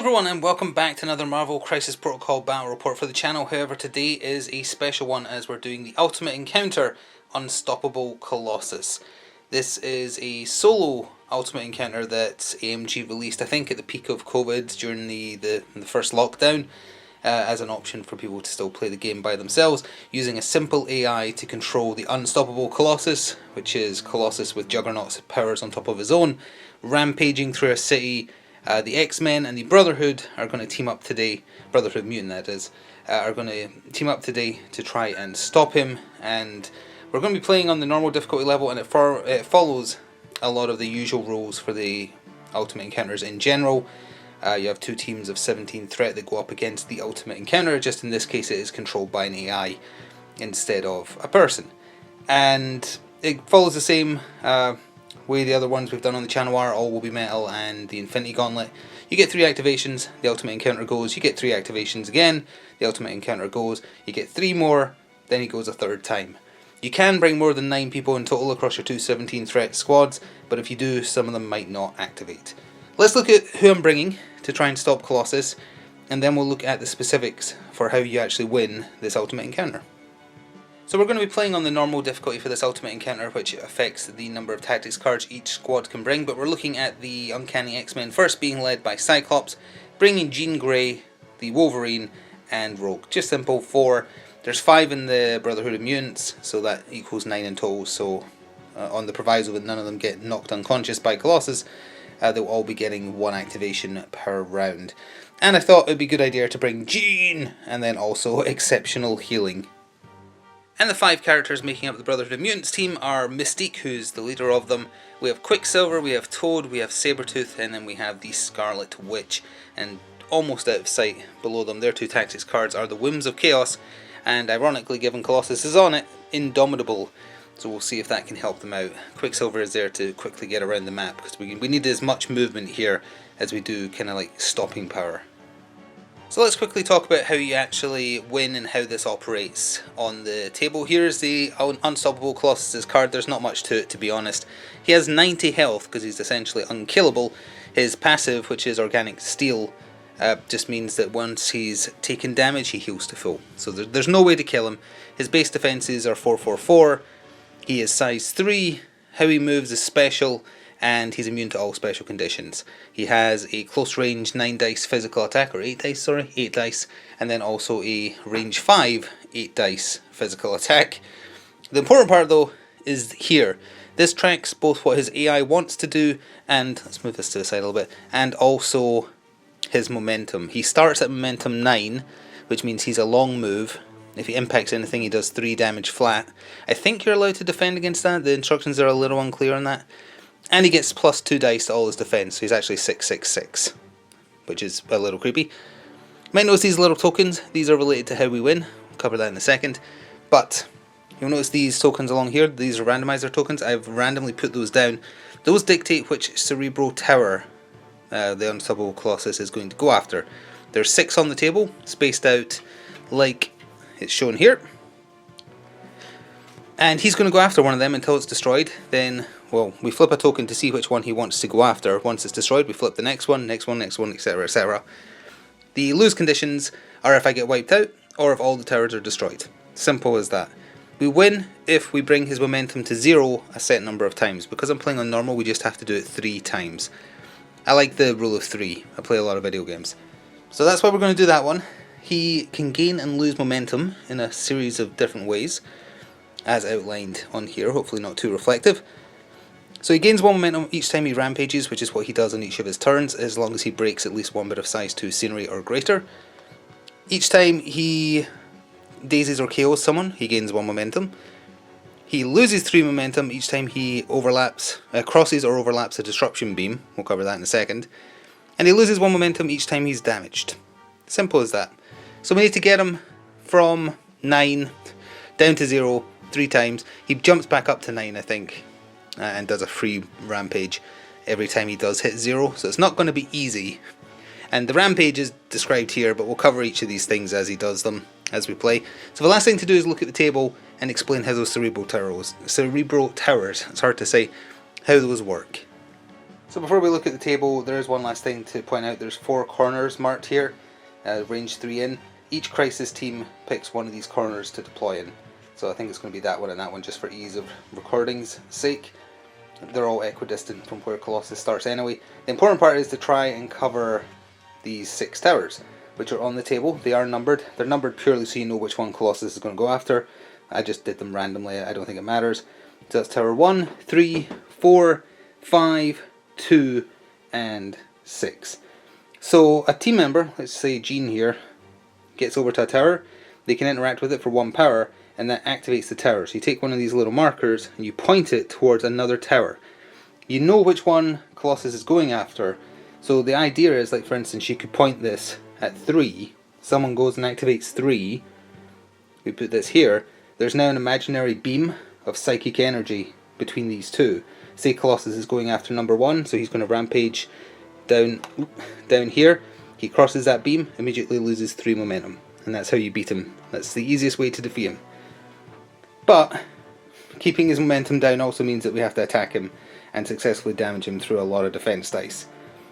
everyone and welcome back to another Marvel Crisis Protocol battle report for the channel. However, today is a special one as we're doing the Ultimate Encounter Unstoppable Colossus. This is a solo Ultimate Encounter that AMG released, I think, at the peak of COVID during the first lockdown, as an option for people to still play the game by themselves, using a simple AI to control the Unstoppable Colossus, which is Colossus with Juggernaut's powers on top of his own, rampaging through a city. The X-Men and the Brotherhood are going to team up today, Brotherhood Mutant that is, are going to team up today to try and stop him, and we're going to be playing on the normal difficulty level, and it follows a lot of the usual rules for the Ultimate Encounters in general. You have two teams of 17 threat that go up against the Ultimate Encounter, just in this case it is controlled by an AI instead of a person. And it follows the same way the other ones we've done on the channel are. All will be metal and the Infinity Gauntlet. You get 3 activations, the Ultimate Encounter goes, you get 3 activations again, the Ultimate Encounter goes, you get 3 more, then he goes a third time. You can bring more than 9 people in total across your two 17 threat squads, but if you do, some of them might not activate. Let's look at who I'm bringing to try and stop Colossus, and then we'll look at the specifics for how you actually win this Ultimate Encounter. So we're going to be playing on the normal difficulty for this Ultimate Encounter, which affects the number of tactics cards each squad can bring, but we're looking at the Uncanny X-Men first, being led by Cyclops, bringing Jean Grey, the Wolverine, and Rogue. Just simple 4. There's 5 in the Brotherhood of Mutants, so that equals 9 in total, so on the proviso that none of them get knocked unconscious by Colossus, they'll all be getting 1 activation per round. And I thought it would be a good idea to bring Jean, and then also exceptional healing. And the 5 characters making up the Brotherhood of Mutants team are Mystique, who's the leader of them. We have Quicksilver, we have Toad, we have Sabretooth, and then we have the Scarlet Witch. And almost out of sight below them, their 2 tactics cards are the Whims of Chaos, and ironically, given Colossus is on it, Indomitable. So we'll see if that can help them out. Quicksilver is there to quickly get around the map, because we need as much movement here as we do kind of like stopping power. So let's quickly talk about how you actually win and how this operates on the table. Here's the Unstoppable Colossus card. There's not much to it, to be honest. He has 90 health because he's essentially unkillable. His passive, which is Organic Steel, just means that once he's taken damage he heals to full. So there's no way to kill him. His base defenses are 444. He is size 3. How he moves is special, and he's immune to all special conditions. He has a close range 9 dice physical attack, or 8 dice, sorry, 8 dice, and then also a range 5 8 dice physical attack. The important part though is here. This tracks both what his AI wants to do, and let's move this to the side a little bit, and also his momentum. He starts at momentum 9, which means he's a long move. If he impacts anything he does 3 damage flat. I think you're allowed to defend against that, the instructions are a little unclear on that. And he gets plus 2 dice to all his defense, so he's actually 666, which is a little creepy. Might notice these little tokens, these are related to how we win, we'll cover that in a second. But you'll notice these tokens along here, these are randomizer tokens, I've randomly put those down. Those dictate which Cerebral Tower the Unstoppable Colossus is going to go after. There's 6 on the table, spaced out like it's shown here. And he's going to go after one of them until it's destroyed. Then, well, we flip a token to see which one he wants to go after. Once it's destroyed, we flip the next one, etc, etc. The lose conditions are if I get wiped out, or if all the towers are destroyed. Simple as that. We win if we bring his momentum to 0 a set number of times. Because I'm playing on normal, we just have to do it 3 times. I like the rule of 3. I play a lot of video games. So that's why we're going to do that one. He can gain and lose momentum in a series of different ways, as outlined on here, hopefully not too reflective. So he gains 1 momentum each time he rampages, which is what he does on each of his turns, as long as he breaks at least 1 bit of size 2 scenery or greater. Each time he dazes or KOs someone, he gains 1 momentum. He loses 3 momentum each time he crosses or overlaps a disruption beam, we'll cover that in a second. And he loses 1 momentum each time he's damaged. Simple as that. So we need to get him from 9 down to 0 3 times. He jumps back up to 9, I think, and does a free rampage every time he does hit 0, so it's not going to be easy. And the rampage is described here, but we'll cover each of these things as he does them as we play. So the last thing to do is look at the table and explain how those cerebral towers, it's hard to say, how those work. So before we look at the table, there is one last thing to point out. There's 4 corners marked here, range 3 in. Each Crisis team picks one of these corners to deploy in. So I think it's going to be that one and that one just for ease of recording's sake. They're all equidistant from where Colossus starts anyway. The important part is to try and cover these 6 towers, which are on the table. They are numbered. They're numbered purely so you know which one Colossus is going to go after. I just did them randomly. I don't think it matters. So that's tower 1, 3, 4, 5, 2, and 6. So a team member, let's say Jean here, gets over to a tower. They can interact with it for 1 power, and that activates the tower. So you take one of these little markers and you point it towards another tower. You know which one Colossus is going after. So the idea is, like for instance, you could point this at 3. Someone goes and activates 3. We put this here. There's now an imaginary beam of psychic energy between these two. Say Colossus is going after number 1, so he's going to rampage down here. He crosses that beam, immediately loses 3 momentum. And that's how you beat him. That's the easiest way to defeat him. But keeping his momentum down also means that we have to attack him and successfully damage him through a lot of defense dice.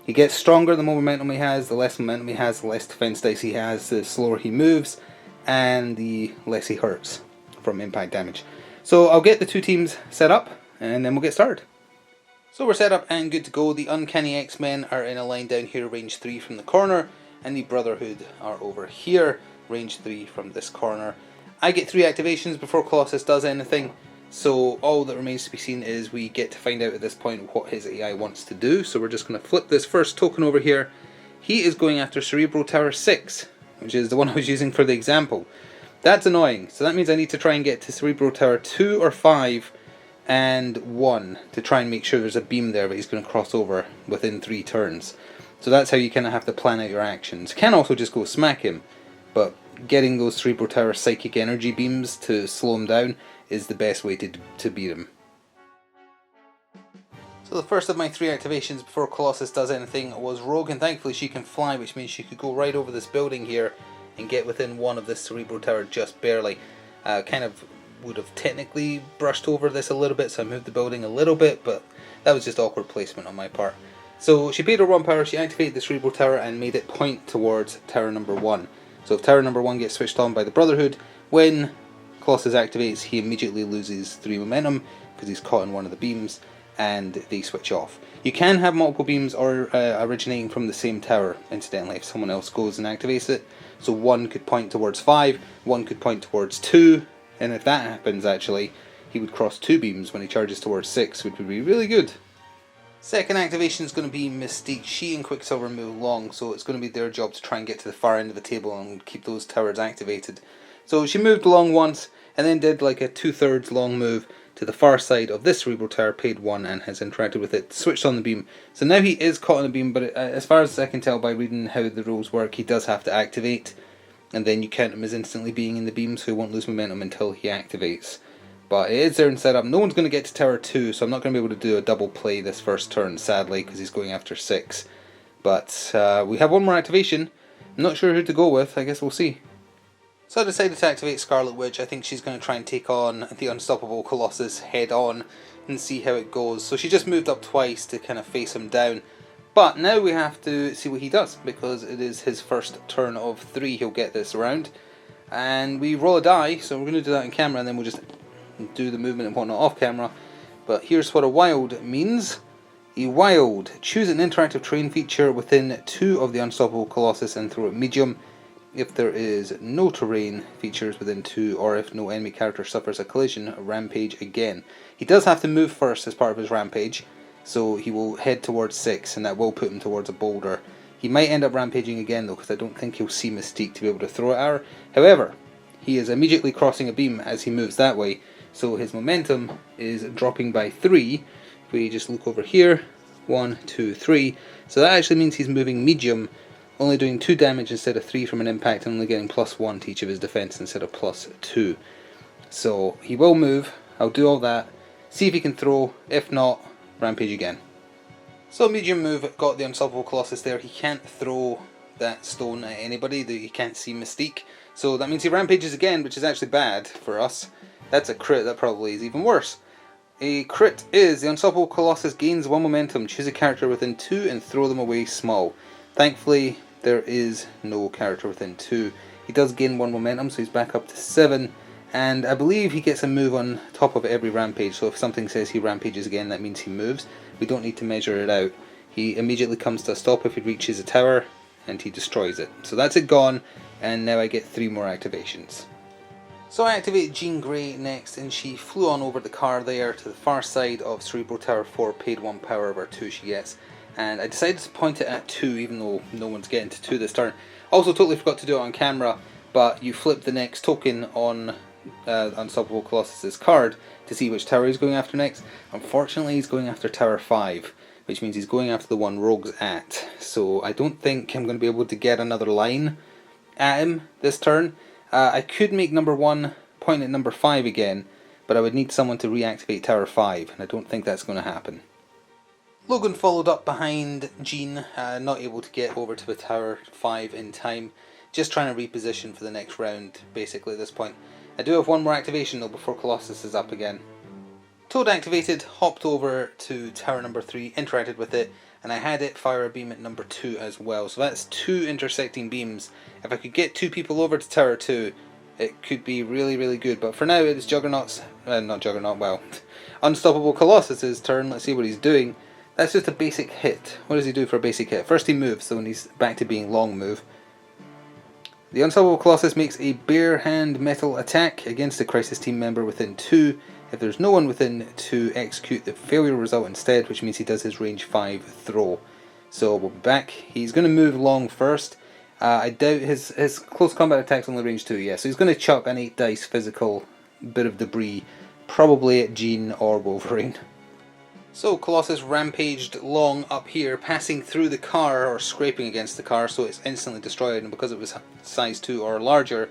He gets stronger the more momentum he has, the less momentum he has, the less defense dice he has, the slower he moves, and the less he hurts from impact damage. So I'll get the 2 teams set up and then we'll get started. So we're set up and good to go. The Uncanny X-Men are in a line down here, range 3 from the corner, and the Brotherhood are over here, range 3 from this corner. I get 3 activations before Colossus does anything, so all that remains to be seen is we get to find out at this point what his AI wants to do. So we're just going to flip this first token over here. He is going after Cerebro Tower 6, which is the one I was using for the example. That's annoying, so that means I need to try and get to Cerebro Tower 2 or 5 and 1 to try and make sure there's a beam there, but he's going to cross over within 3 turns. So that's how you kind of have to plan out your actions. You can also just go smack him, but getting those Cerebro Tower psychic energy beams to slow him down is the best way to beat him. So the first of my 3 activations before Colossus does anything was Rogue, and thankfully she can fly, which means she could go right over this building here and get within 1 of this Cerebro Tower just barely. Kind of would have technically brushed over this a little bit, so I moved the building a little bit, but that was just awkward placement on my part. So she paid her 1 power, she activated the Cerebro Tower and made it point towards tower number 1. So if tower number 1 gets switched on by the Brotherhood, when Colossus activates, he immediately loses 3 momentum because he's caught in one of the beams, and they switch off. You can have multiple beams or originating from the same tower, incidentally, if someone else goes and activates it. So 1 could point towards 5, 1 could point towards 2, and if that happens actually, he would cross 2 beams when he charges towards 6, which would be really good. Second activation is going to be Mystique. She and Quicksilver move long, so it's going to be their job to try and get to the far end of the table and keep those towers activated. So she moved along once, and then did like a 2/3 long move to the far side of this Cerebro Tower, paid 1 and has interacted with it, switched on the beam. So now he is caught in a beam, but as far as I can tell by reading how the rules work, he does have to activate, and then you count him as instantly being in the beam, so he won't lose momentum until he activates. But it is there and set up. No one's going to get to tower 2, so I'm not going to be able to do a double play this first turn, sadly, because he's going after 6. But we have 1 more activation. I'm not sure who to go with. I guess we'll see. So I decided to activate Scarlet Witch. I think she's going to try and take on the unstoppable Colossus head on and see how it goes. So she just moved up twice to kind of face him down. But now we have to see what he does, because it is his first turn of 3 he'll get this round. And we roll a die, so we're going to do that on camera, and then we'll just do the movement and whatnot off camera. But here's what a wild means. A wild. Choose an interactive terrain feature within 2 of the unstoppable Colossus and throw it medium. If there is no terrain features within 2, or if no enemy character suffers a collision, rampage again. He does have to move first as part of his rampage, so he will head towards 6, and that will put him towards a boulder. He might end up rampaging again though, because I don't think he'll see Mystique to be able to throw it at her. However, he is immediately crossing a beam as he moves that way, so his momentum is dropping by 3. If we just look over here, 1, 2, 3. So that actually means he's moving medium, only doing 2 damage instead of 3 from an impact, and only getting +1 to each of his defense instead of +2. So he will move. I'll do all that, see if he can throw. If not, rampage again. So medium move got the unstoppable Colossus there. He can't throw that stone at anybody. He can't see Mystique. So that means he rampages again, which is actually bad for us. That's a crit. That probably is even worse. A crit is the Unstoppable Colossus gains 1 momentum. Choose a character within 2 and throw them away small. Thankfully, there is no character within 2. He does gain 1 momentum, so he's back up to 7. And I believe he gets a move on top of every rampage. So if something says he rampages again, that means he moves. We don't need to measure it out. He immediately comes to a stop if he reaches a tower, and he destroys it. So that's it gone, and now I get 3 more activations. So I activated Jean Grey next, and she flew on over the car there to the far side of Cerebral Tower 4, paid 1 power over 2 she gets. And I decided to point it at 2, even though no one's getting to 2 this turn. Also totally forgot to do it on camera, but you flip the next token on Unstoppable Colossus's card to see which tower he's going after next. Unfortunately, he's going after Tower 5, which means he's going after the one Rogue's at. So I don't think I'm going to be able to get another line at him this turn. I could make number 1 point at number 5 again, but I would need someone to reactivate Tower 5, and I don't think that's going to happen. Logan followed up behind Jean, not able to get over to the Tower 5 in time. Just trying to reposition for the next round, basically, at this point. I do have 1 more activation though before Colossus is up again. Toad activated, hopped over to Tower number 3, interacted with it, and I had it fire a beam at number 2 as well. So that's 2 intersecting beams. If I could get 2 people over to Tower 2, it could be really, really good. But for now, it's Juggernaut's, Unstoppable Colossus's turn. Let's see what he's doing. That's just a basic hit. What does he do for a basic hit? First he moves, so when he's back to being long move. The Unstoppable Colossus makes a bare hand metal attack against the Crisis team member within 2. If there's no one within 2, execute the failure result instead, which means he does his range 5 throw. So we'll be back. He's going to move long first. I doubt his close combat attack's only range 2, yeah. So he's going to chuck an 8 dice physical bit of debris, probably at Jean or Wolverine. So Colossus rampaged long up here, passing through the car, or scraping against the car, so it's instantly destroyed, and because it was size 2 or larger,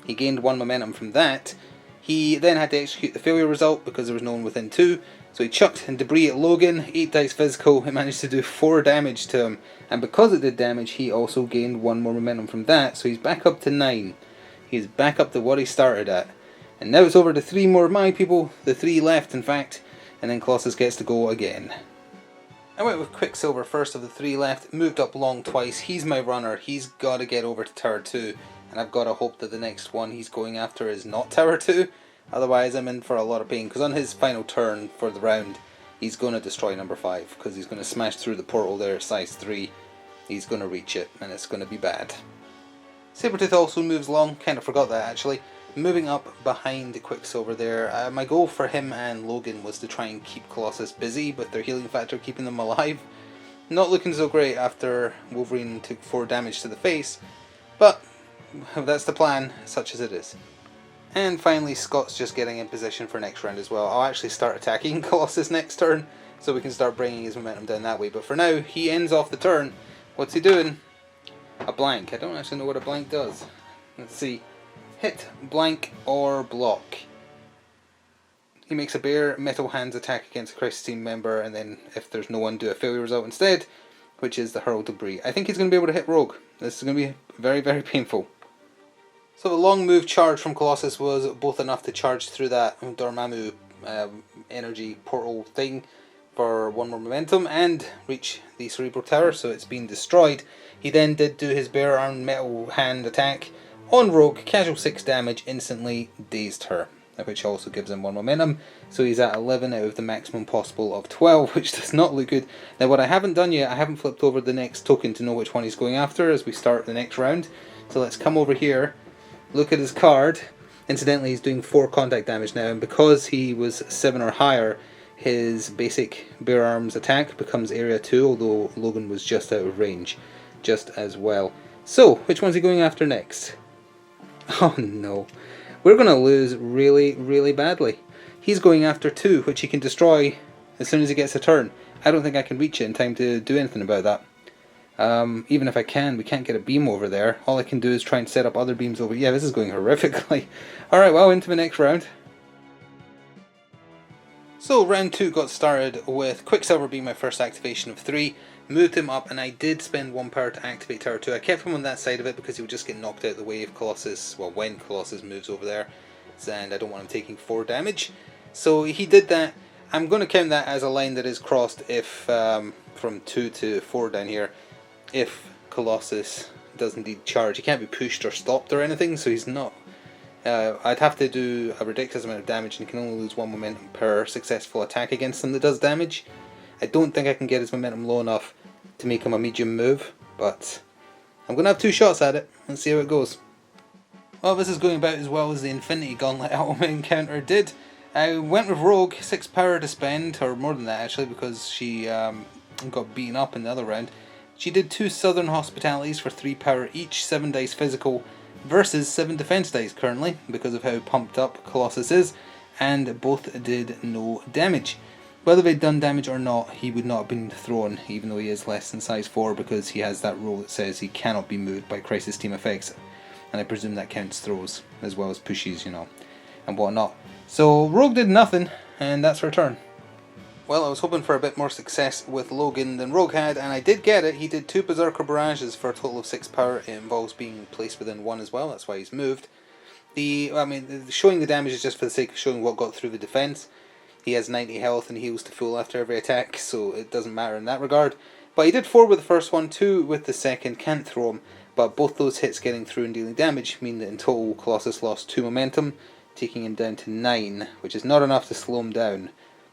he gained 1 momentum from that. He then had to execute the failure result because there was no one within 2, so he chucked debris at Logan, 8 dice physical. It managed to do 4 damage to him, and because it did damage, he also gained 1 more momentum from that, so he's back up to 9. He's back up to what he started at. And now it's over to 3 more of my people, the 3 left in fact, and then Colossus gets to go again. I went with Quicksilver first of the 3 left, moved up long twice. He's my runner, he's got to get over to Tower 2, and I've got to hope that the next one he's going after is not Tower 2, otherwise I'm in for a lot of pain, because on his final turn for the round, he's going to destroy number 5, because he's going to smash through the portal there, size 3, he's going to reach it, and it's going to be bad. Sabretooth also moves long, kind of forgot that actually. Moving up behind Quicksilver there, my goal for him and Logan was to try and keep Colossus busy with their healing factor keeping them alive. Not looking so great after Wolverine took 4 damage to the face, but that's the plan, such as it is. And finally Scott's just getting in position for next round as well. I'll actually start attacking Colossus next turn, so we can start bringing his momentum down that way, but for now he ends off the turn. What's he doing? A blank. I don't actually know what a blank does. Let's see. Hit, blank, or block. He makes a bare metal hands attack against a Crisis team member, and then if there's no one, do a failure result instead, which is the hurl debris. I think he's going to be able to hit Rogue. This is going to be very, very painful. So the long move charge from Colossus was both enough to charge through that Dormammu energy portal thing for 1 more momentum and reach the Cerebral Tower, so it's been destroyed. He then did do his bare arm metal hand attack on Rogue, casual 6 damage, instantly dazed her, which also gives him 1 momentum, so he's at 11 out of the maximum possible of 12, which does not look good. Now what I haven't done yet, I haven't flipped over the next token to know which one he's going after as we start the next round, so let's come over here, look at his card. Incidentally, he's doing 4 contact damage now, and because he was 7 or higher, his basic bare arms attack becomes area 2, although Logan was just out of range, just as well. So, which one's he going after next? Oh no, we're going to lose really, really badly. He's going after 2, which he can destroy as soon as he gets a turn. I don't think I can reach it in time to do anything about that. Even if I can, we can't get a beam over there. All I can do is try and set up other beams over. Yeah, this is going horrifically. Alright, well, into the next round. So round 2 got started with Quicksilver being my first activation of 3. Moved him up, and I did spend 1 power to activate Tower 2. I kept him on that side of it because he would just get knocked out of the way if Colossus, well, when Colossus moves over there, and I don't want him taking 4 damage. So he did that. I'm going to count that as a line that is crossed if, from 2 to 4 down here, if Colossus does indeed charge. He can't be pushed or stopped or anything, so he's not. I'd have to do a ridiculous amount of damage, and he can only lose 1 momentum per successful attack against him that does damage. I don't think I can get his momentum low enough to make him a medium move, but I'm going to have 2 shots at it and see how it goes. Well, this is going about as well as the Infinity Gauntlet Ultimate Encounter did. I went with Rogue, 6 power to spend, or more than that actually, because she got beaten up in the other round. She did 2 Southern Hospitalities for 3 power each, 7 dice physical versus 7 defense dice currently, because of how pumped up Colossus is, and both did no damage. Whether they'd done damage or not, he would not have been thrown, even though he is less than size 4, because he has that rule that says he cannot be moved by Crisis Team effects, and I presume that counts throws, as well as pushes, you know, and whatnot. So Rogue did nothing, and that's her turn. Well, I was hoping for a bit more success with Logan than Rogue had, and I did get it. He did 2 Berserker Barrages for a total of 6 power. It involves being placed within 1 as well, that's why he's moved. Showing the damage is just for the sake of showing what got through the defense. He has 90 health and heals to full after every attack, so it doesn't matter in that regard. But he did 4 with the first one, 2 with the second, can't throw him, but both those hits getting through and dealing damage mean that in total Colossus lost 2 momentum, taking him down to 9, which is not enough to slow him down.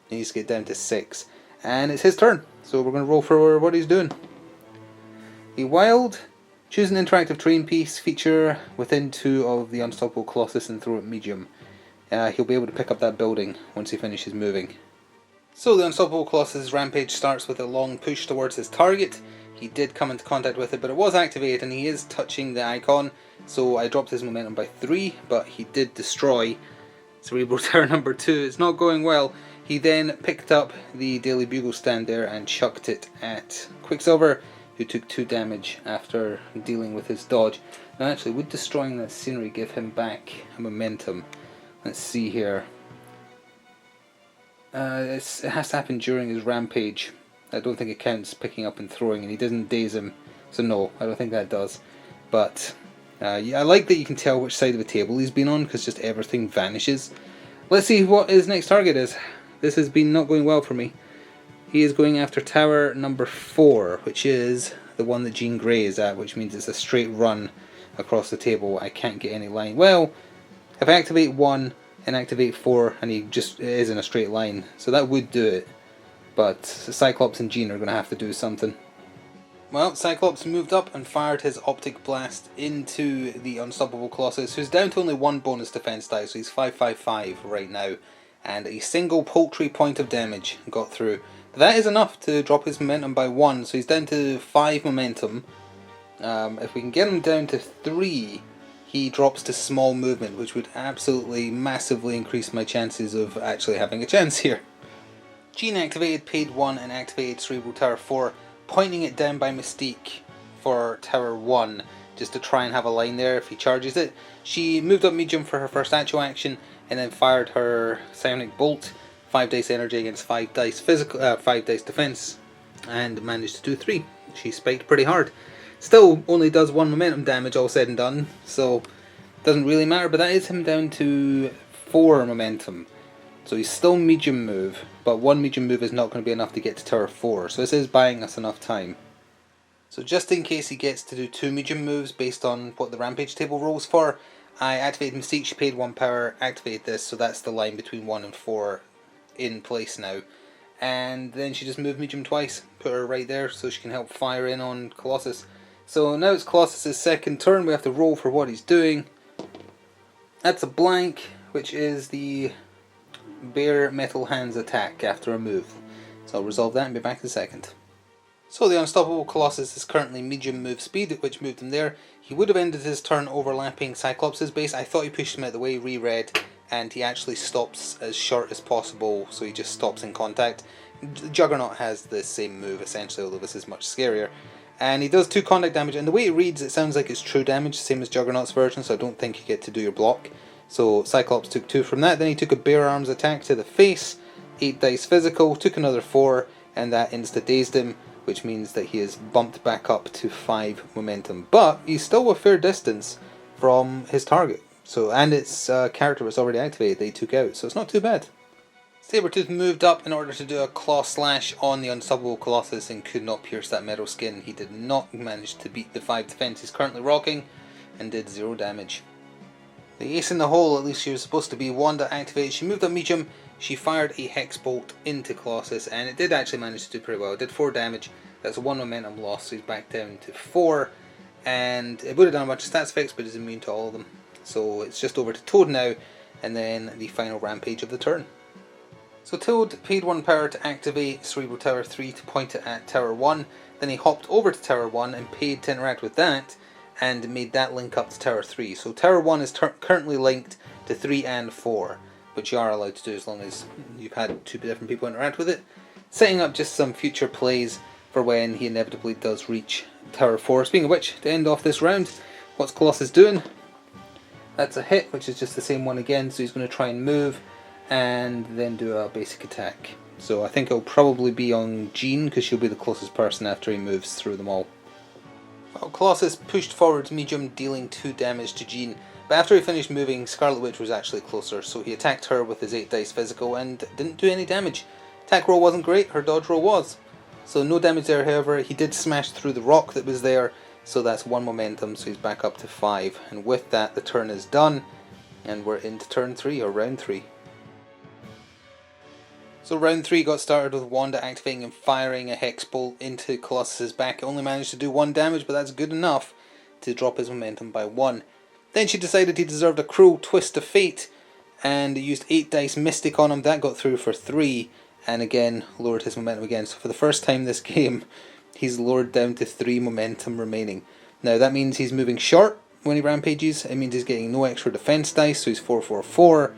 He needs to get down to 6. And it's his turn, so we're going to roll for what he's doing. The Wild, choose an interactive terrain piece, feature within 2 of the Unstoppable Colossus and throw it medium. He'll be able to pick up that building once he finishes moving. So the Unstoppable Colossus' rampage starts with a long push towards his target. He did come into contact with it, but it was activated and he is touching the icon, so I dropped his momentum by 3, but he did destroy Cerebral Terror number 2. It's not going well. He then picked up the Daily Bugle stand there and chucked it at Quicksilver, who took 2 damage after dealing with his dodge. Now actually, would destroying that scenery give him back a momentum? Let's see here. It has to happen during his rampage. I don't think it counts picking up and throwing, and he doesn't daze him, so no, I don't think that does. But yeah, I like that you can tell which side of the table he's been on, because just everything vanishes. Let's see what his next target is. This has been not going well for me. He is going after tower number 4, which is the one that Jean Grey is at, which means it's a straight run across the table. I can't get any line. Well, if I activate 1 and activate 4, and he just is in a straight line, so that would do it. But Cyclops and Jean are going to have to do something. Well, Cyclops moved up and fired his Optic Blast into the Unstoppable Colossus, who's down to only 1 bonus defense die, so he's 555 right now. And a single paltry point of damage got through. But that is enough to drop his momentum by 1, so he's down to 5 momentum. If we can get him down to 3, he drops to small movement, which would absolutely massively increase my chances of actually having a chance here. Jean activated, paid 1 and activated Cerebral Tower 4, pointing it down by Mystique for Tower 1, just to try and have a line there if he charges it. She moved up medium for her first actual action, and then fired her Psionic Bolt, 5 dice energy against 5 dice physical, 5 dice defense, and managed to do 3. She spiked pretty hard. Still only does 1 momentum damage all said and done, so doesn't really matter, but that is him down to 4 momentum. So he's still medium move, but 1 medium move is not going to be enough to get to Tower 4, so this is buying us enough time. So just in case he gets to do 2 medium moves based on what the Rampage table rolls for, I activated Mystique, she paid 1 power, activated this, so that's the line between 1 and 4 in place now. And then she just moved medium twice, put her right there so she can help fire in on Colossus. So now it's Colossus' second turn, we have to roll for what he's doing. That's a blank, which is the Bare Metal Hands attack after a move. So I'll resolve that and be back in a second. So the Unstoppable Colossus is currently medium move speed, which moved him there. He would have ended his turn overlapping Cyclops' base. I thought he pushed him out of the way, reread, and he actually stops as short as possible, so he just stops in contact. Juggernaut has the same move essentially, although this is much scarier. And he does 2 contact damage, and the way it reads, it sounds like it's true damage, same as Juggernaut's version, so I don't think you get to do your block. So Cyclops took 2 from that, then he took a bare arms attack to the face, 8 dice physical, took another 4, and that insta-dazed him, which means that he is bumped back up to 5 momentum. But he's still a fair distance from his target. So, and its character was already activated that he took out, so it's not too bad. Sabretooth moved up in order to do a claw slash on the unstoppable Colossus and could not pierce that metal skin. He did not manage to beat the 5 defense he's currently rocking and did 0 damage. The ace in the hole, at least she was supposed to be, Wanda activated. She moved up medium, she fired a hex bolt into Colossus and it did actually manage to do pretty well. It did 4 damage, that's 1 momentum loss, so he's back down to 4. And it would have done a bunch of stats effects, but he's immune to all of them. So it's just over to Toad now, and then the final rampage of the turn. So Toad paid 1 power to activate Cerebral Tower 3 to point it at Tower 1, then he hopped over to Tower 1 and paid to interact with that, and made that link up to Tower 3. So Tower 1 is currently linked to 3 and 4, which you are allowed to do as long as you've had 2 different people interact with it, setting up just some future plays for when he inevitably does reach Tower 4. Speaking of which, to end off this round, what's Colossus doing? That's a hit, which is just the same one again, so he's going to try and move and then do a basic attack. So I think it'll probably be on Jean, because she'll be the closest person after he moves through them all. Well, Colossus pushed forwards medium, dealing 2 damage to Jean, but after he finished moving, Scarlet Witch was actually closer, so he attacked her with his 8 dice physical and didn't do any damage. Attack roll wasn't great, her dodge roll was. So no damage there, however. He did smash through the rock that was there, so that's 1 momentum, so he's back up to 5. And with that, the turn is done, and we're into turn 3, or round 3. So round 3 got started with Wanda activating and firing a hex bolt into Colossus's back. It only managed to do 1 damage, but that's good enough to drop his momentum by 1. Then she decided he deserved a cruel twist of fate, and used 8 dice Mystic on him. That got through for 3, and again lowered his momentum again. So for the first time this game, he's lowered down to 3 momentum remaining. Now that means he's moving short when he rampages. It means he's getting no extra defense dice, so he's 4-4-4.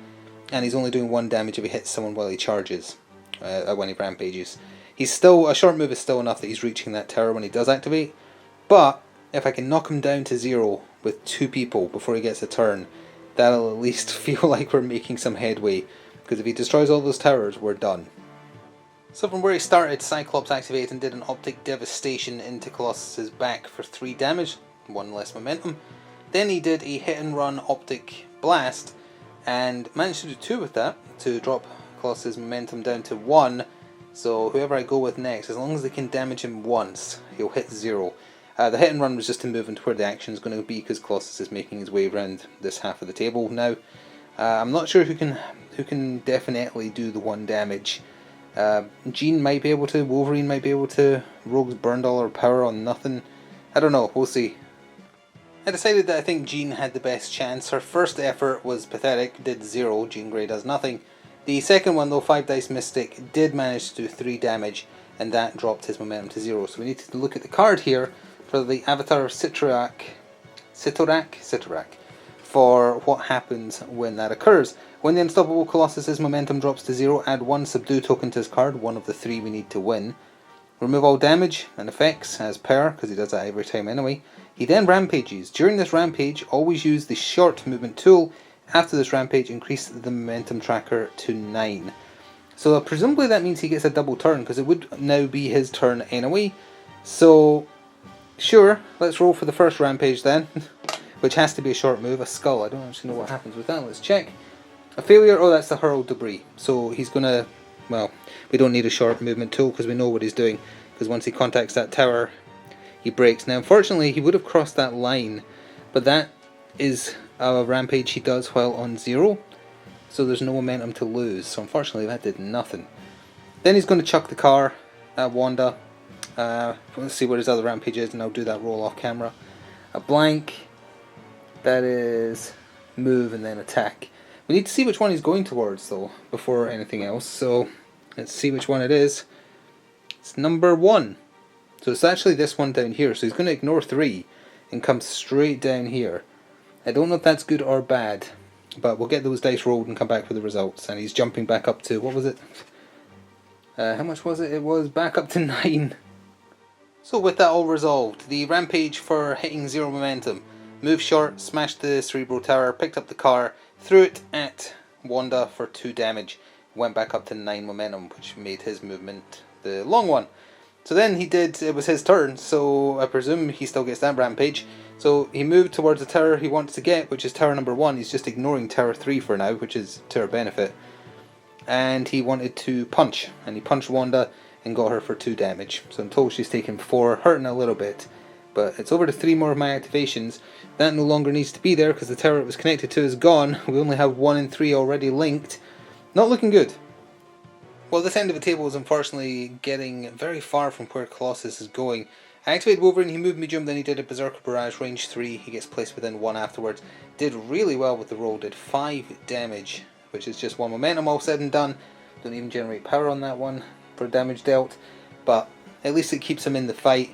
And he's only doing 1 damage if he hits someone while he charges, when he rampages. He's still, a short move is still enough that he's reaching that tower when he does activate, but if I can knock him down to 0 with 2 people before he gets a turn, that'll at least feel like we're making some headway, because if he destroys all those towers, we're done. So from where he started, Cyclops activated and did an Optic Devastation into Colossus's back for 3 damage, 1 less momentum. Then he did a hit and run Optic Blast, and managed to do 2 with that, to drop Colossus' momentum down to 1, so whoever I go with next, as long as they can damage him once, he'll hit 0. The hit and run was just to move into where the action is going to be, because Colossus is making his way around this half of the table now. I'm not sure who can definitely do the 1 damage. Jean might be able to, Wolverine might be able to, Rogue's burned all her power on nothing. I don't know, we'll see. I decided that I think Jean had the best chance. Her first effort was pathetic, did 0, Jean Grey does nothing. The second one though, 5 dice Mystic, did manage to do 3 damage, and that dropped his momentum to 0. So we need to look at the card here for the Avatar of Sitorak, for what happens when that occurs. When the Unstoppable Colossus' momentum drops to 0, add 1 Subdue token to his card, one of the 3 we need to win. Remove all damage and effects as per, because he does that every time anyway. He then rampages. During this rampage, always use the short movement tool. After this rampage, increase the momentum tracker to 9. So presumably that means he gets a double turn, because it would now be his turn anyway. So, sure, let's roll for the first rampage then, which has to be a short move, a skull. I don't actually know what happens with that, let's check. A failure, oh that's the hurl debris. So he's going to, well, we don't need a short movement tool because we know what he's doing, because once he contacts that tower, he breaks. Now unfortunately he would have crossed that line, but that is a rampage he does while on 0, so there's no momentum to lose, so unfortunately that did nothing. Then he's going to chuck the car at Wanda. Let's see what his other rampage is, and I'll do that roll off camera. A blank, that is move and then attack. We need to see which one he's going towards though before anything else, so let's see which one it is. It's number 1, so it's actually this one down here, so he's going to ignore 3 and come straight down here. I don't know if that's good or bad, but we'll get those dice rolled and come back with the results. And he's jumping back up to, what was it? How much was it? It was back up to 9. So with that all resolved, the rampage for hitting 0 momentum. Moved short, smashed the Cerebral Tower, picked up the car, threw it at Wanda for 2 damage, went back up to 9 momentum, which made his movement the long one. So then he did, it was his turn, so I presume he still gets that rampage. So he moved towards the tower he wants to get, which is tower number 1. He's just ignoring tower 3 for now, which is to our benefit. and he wanted to punch, and he punched Wanda and got her for 2 damage. So in total she's taken 4, hurting a little bit, but it's over to 3 more of my activations. That no longer needs to be there because the tower it was connected to is gone. We only have 1 and 3 already linked. Not looking good. Well, this end of the table is unfortunately getting very far from where Colossus is going. I activated Wolverine, he moved medium, then he did a Berserker Barrage, range 3, he gets placed within 1 afterwards. Did really well with the roll, did 5 damage, which is just 1 momentum all said and done. Don't even generate power on that one for damage dealt, but at least it keeps him in the fight.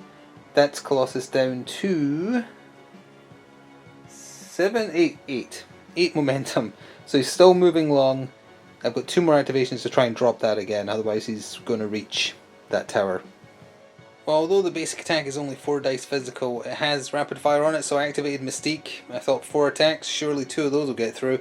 That's Colossus down to 8 momentum, so he's still moving along. I've got 2 more activations to try and drop that again, otherwise he's going to reach that tower. Well, although the basic attack is only 4 dice physical, it has rapid fire on it, so I activated Mystique. I thought 4 attacks, surely 2 of those will get through.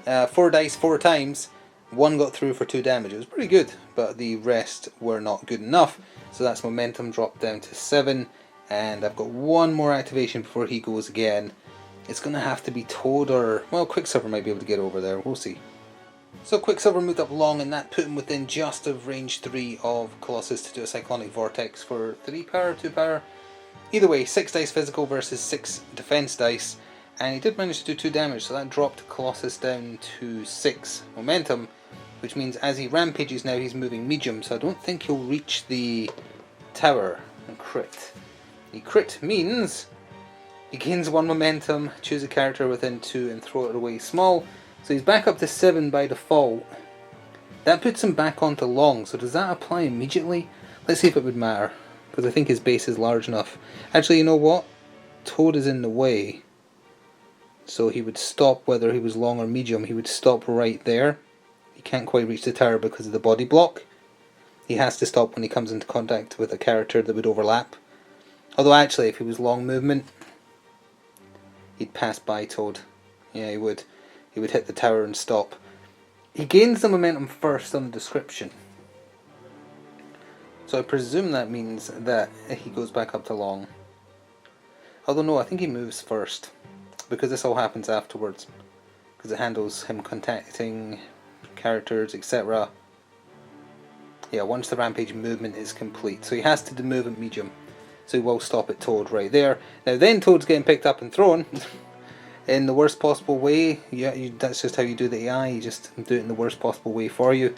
4 dice 4 times, 1 got through for 2 damage. It was pretty good, but the rest were not good enough. So that's momentum dropped down to 7, and I've got 1 more activation before he goes again. It's going to have to be Toad or, well, Quicksilver might be able to get over there, we'll see. So Quicksilver moved up long, and that put him within just of range 3 of Colossus to do a Cyclonic Vortex for 3 power, 2 power. Either way, 6 dice physical versus 6 defense dice, and he did manage to do 2 damage, so that dropped Colossus down to 6 momentum, which means as he rampages now he's moving medium, so I don't think he'll reach the tower and crit. The crit means he gains 1 momentum, choose a character within 2 and throw it away small. So he's back up to 7 by default. That puts him back onto long, so does that apply immediately? Let's see if it would matter, because I think his base is large enough. Actually, you know what? Toad is in the way. So he would stop whether he was long or medium, he would stop right there. He can't quite reach the tower because of the body block. He has to stop when he comes into contact with a character that would overlap. Although actually, if he was long movement, he'd pass by Toad. Yeah, he would. He would hit the tower and stop. He gains the momentum first on the description. So I presume that means that he goes back up to long. Although no, I think he moves first, because this all happens afterwards. Because it handles him contacting characters, etc. Yeah, once the rampage movement is complete. So he has to move at medium. So he will stop at Toad right there. Now then Toad's getting picked up and thrown. In the worst possible way. Yeah, that's just how you do the AI, you just do it in the worst possible way for you.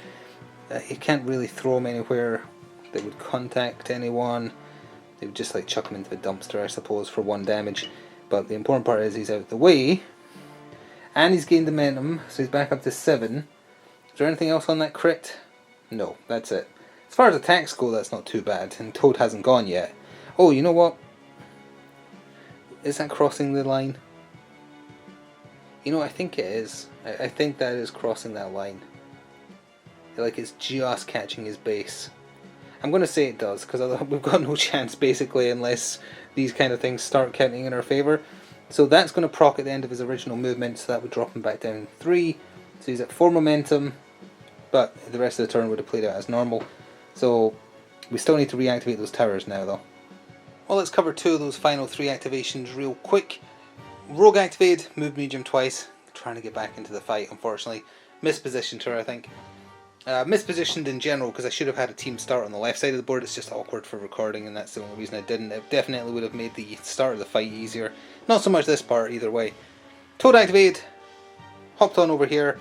You can't really throw him anywhere that would contact anyone. They would just like chuck him into the dumpster, I suppose, for 1 damage. But the important part is he's out of the way. And he's gained the momentum, so he's back up to 7. Is there anything else on that crit? No, that's it. As far as attacks go, that's not too bad. And Toad hasn't gone yet. Oh, you know what? Is that crossing the line? You know, I think it is. I think that is crossing that line. Like it's just catching his base. I'm going to say it does, because we've got no chance basically unless these kind of things start counting in our favour. So that's going to proc at the end of his original movement, so that would drop him back down 3. So he's at 4 momentum, but the rest of the turn would have played out as normal. So we still need to reactivate those towers now though. Well, let's cover 2 of those final 3 activations real quick. Rogue activated, moved medium twice, trying to get back into the fight, unfortunately. Mispositioned her, I think. Mispositioned in general, because I should have had a team start on the left side of the board. It's just awkward for recording, and that's the only reason I didn't. It definitely would have made the start of the fight easier. Not so much this part, either way. Toad activated, hopped on over here,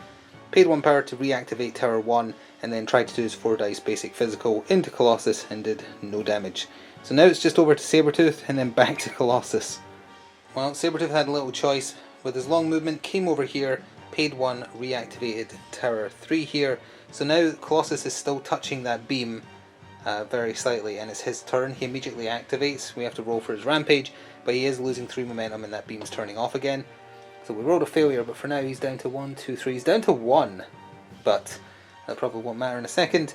paid 1 power to reactivate Tower 1, and then tried to do his 4 dice basic physical into Colossus, and did no damage. So now it's just over to Sabretooth, and then back to Colossus. Well, Sabretooth had a little choice. With his long movement, came over here, paid 1, reactivated Tower 3 here. So now Colossus is still touching that beam very slightly, and it's his turn. He immediately activates. We have to roll for his rampage, but he is losing 3 momentum and that beam's turning off again. So we rolled a failure, but for now he's down to 1, 2, 3. He's down to 1, but that probably won't matter in a second.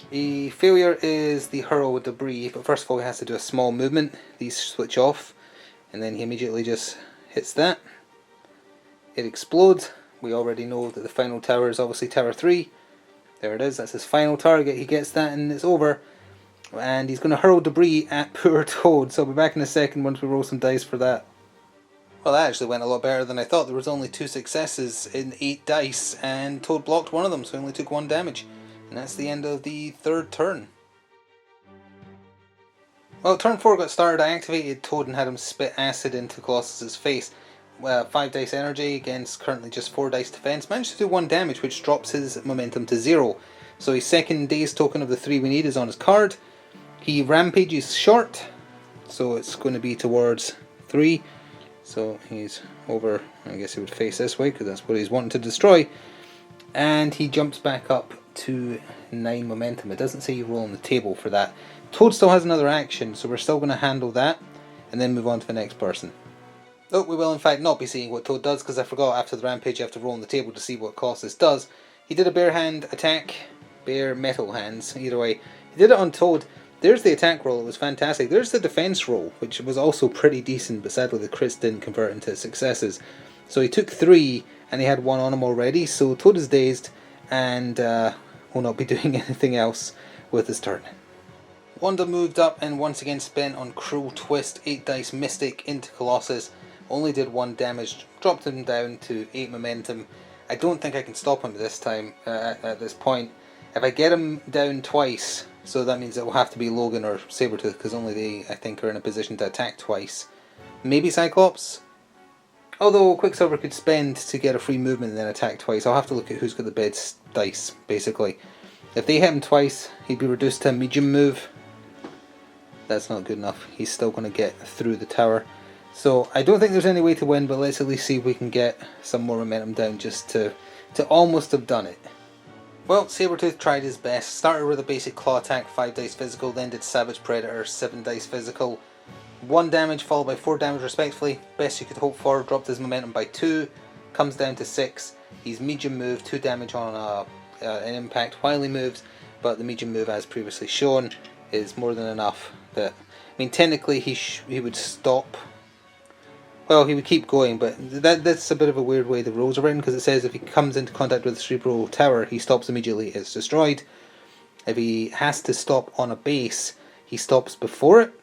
The failure is the hurl debris, but first of all he has to do a small movement. These switch off. And then he immediately just hits that. It explodes. We already know that the final tower is obviously Tower 3. There it is, that's his final target. He gets that and it's over. And he's going to hurl debris at poor Toad. So I'll be back in a second once we roll some dice for that. Well, that actually went a lot better than I thought. There was only 2 successes in 8 dice, and Toad blocked one of them, so he only took 1 damage. And that's the end of the 3rd turn. Well, turn 4 got started. I activated Toad and had him spit acid into Colossus's face. 5 dice energy against currently just 4 dice defense. Managed to do 1 damage, which drops his momentum to 0. So his second day's token of the 3 we need is on his card. He rampages short, so it's going to be towards 3. So he's over, I guess he would face this way because that's what he's wanting to destroy. And he jumps back up to 9 momentum. It doesn't say you roll on the table for that. Toad still has another action, so we're still going to handle that and then move on to the next person. Oh, we will in fact not be seeing what Toad does because I forgot after the rampage you have to roll on the table to see what Colossus does. He did a bare hand attack, bare metal hands, either way. He did it on Toad. There's the attack roll, it was fantastic. There's the defense roll, which was also pretty decent, but sadly the crits didn't convert into successes. So he took 3 and he had 1 on him already, so Toad is dazed and will not be doing anything else with his turn. Wanda moved up and once again spent on Cruel Twist, 8 dice Mystic into Colossus. Only did 1 damage, dropped him down to 8 momentum. I don't think I can stop him this time, at this point. If I get him down twice, so that means it will have to be Logan or Sabretooth, because only they, I think, are in a position to attack twice. Maybe Cyclops? Although Quicksilver could spend to get a free movement and then attack twice. I'll have to look at who's got the best dice, basically. If they hit him twice, he'd be reduced to a medium move. That's not good enough. He's still going to get through the tower. So I don't think there's any way to win, but let's at least see if we can get some more momentum down just to almost have done it. Well, Sabretooth tried his best. Started with a basic claw attack, 5 dice physical, then did Savage Predator, 7 dice physical. 1 damage followed by 4 damage respectively. Best you could hope for. Dropped his momentum by 2. Comes down to 6. He's medium move, 2 damage on an impact while he moves. But the medium move, as previously shown, is more than enough. I mean, technically he would stop. Well, he would keep going, but that's a bit of a weird way the rules are written, because it says if he comes into contact with the Cerebral Tower, he stops immediately, it's destroyed. If he has to stop on a base, he stops before it,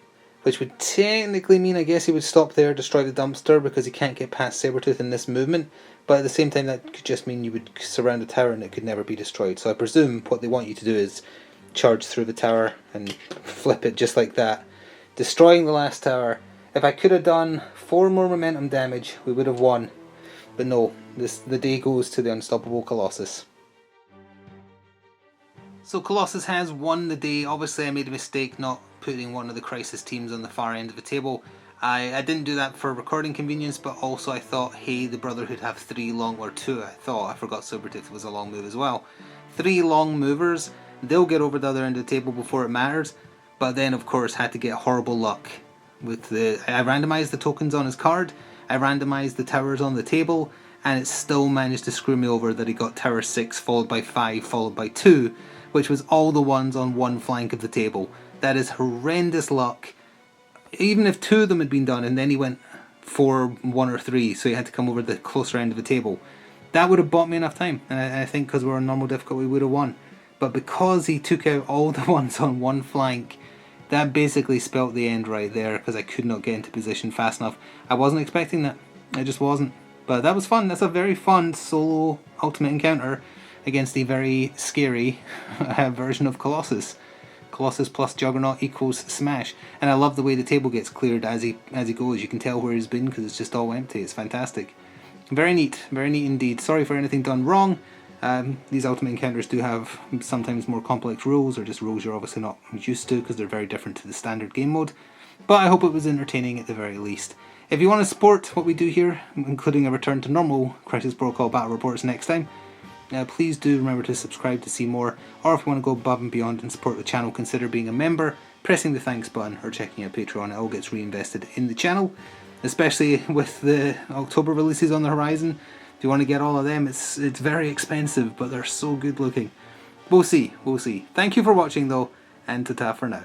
which would technically mean, I guess, he would stop there, destroy the dumpster, because he can't get past Sabretooth in this movement. But at the same time, that could just mean you would surround the tower and it could never be destroyed. So I presume what they want you to do is charge through the tower and flip it just like that, destroying the last tower. If I could have done 4 more momentum damage, we would have won. But no, the day goes to the unstoppable Colossus. So Colossus has won the day. Obviously I made a mistake not putting one of the Crisis teams on the far end of the table. I didn't do that for recording convenience, but also I thought, hey, the Brotherhood have 3 long, or 2 I thought. I forgot Sabretooth was a long move as well. 3 long movers, they'll get over the other end of the table before it matters. But then of course had to get horrible luck. I randomized the tokens on his card, I randomized the towers on the table, and it still managed to screw me over that he got tower 6 followed by 5 followed by 2, which was all the ones on one flank of the table. That is horrendous luck. Even if 2 of them had been done and then he went 4, 1 or 3, so he had to come over the closer end of the table, that would have bought me enough time, and I think because we're on normal difficulty we would have won. But because he took out all the ones on one flank, that basically spelt the end right there, because I could not get into position fast enough. I wasn't expecting that. I just wasn't. But that was fun. That's a very fun solo ultimate encounter against a very scary version of Colossus. Colossus plus Juggernaut equals Smash. And I love the way the table gets cleared as he goes. You can tell where he's been because it's just all empty. It's fantastic. Very neat indeed. Sorry for anything done wrong. These ultimate encounters do have sometimes more complex rules, or just rules you're obviously not used to because they're very different to the standard game mode. But I hope it was entertaining at the very least. If you want to support what we do here, including a return to normal Crisis Protocol battle reports next time, please do remember to subscribe to see more, or if you want to go above and beyond and support the channel, consider being a member, pressing the thanks button, or checking out Patreon. It all gets reinvested in the channel, especially with the October releases on the horizon. If you want to get all of them, it's very expensive, but they're so good looking. We'll see. Thank you for watching though, and ta-ta for now.